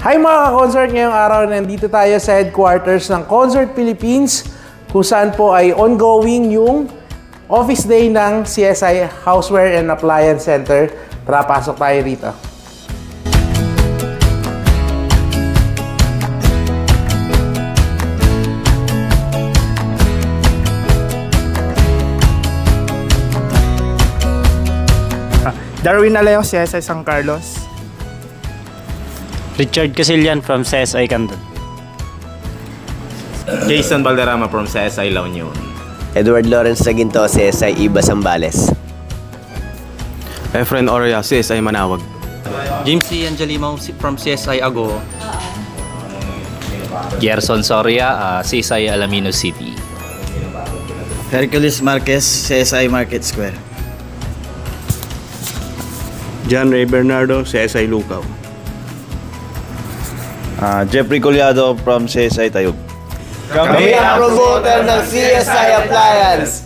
Hi mga ka-Consort! Ngayong araw nandito tayo sa headquarters ng Consort Philippines kung saan po ay ongoing yung office day ng CSI Houseware and Appliance Center. Tara, pasok tayo rito. Darwin Aleo, CSI San Carlos. Richard Casillan from CSI Candon. Jason Valderrama from CSI La Union. Edward Lawrence Saginto, CSI Iba Zambales. Efren Oria, CSI Manawag. James C. Angelimo from CSI Ago. Gerson Soria, CSI Alamino City. Hercules Marquez, CSI Market Square. John Ray Bernardo, CSI Lucao. Jeffrey Collado from CSI Tayug. Kami ang promoter ng CSI Appliance!